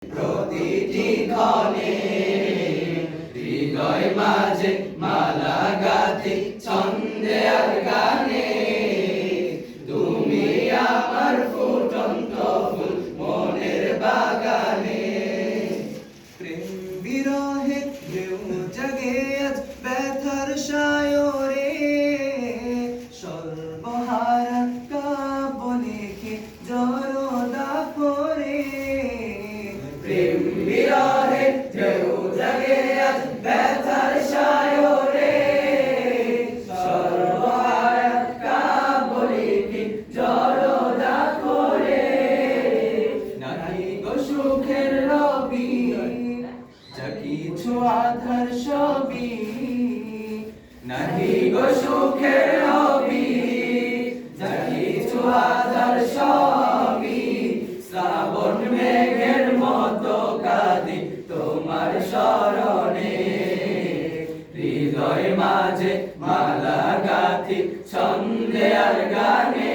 প্রতিটি ক্ষণে হৃদয় মাঝে মালা গাঁথি ছন্দে আর গানে, তুমি আমার ফুটন্ত ফুল মনের বাগানে। প্রেম বিরহে ঢেউ জাগে আজ ব্যথার সায়রে, সর্বহারা কাব্য লিখে জড়দা করে। প্রেম বিরহে ঢেউ জাগে আজ ব্যথার সায়রে, সর্বহারা কাব্য লিখি জড়দা করে। নাহি গো সুখের রবি যা কিছু আধার সবই, নাহি গো সুখের রবি যা কিছু আধার সবই, শ্রাবণ মেঘের মতো কাঁদি তোমার শরণে। হৃদয় মাঝে মালা গাঁথি ছন্দে আর গানে,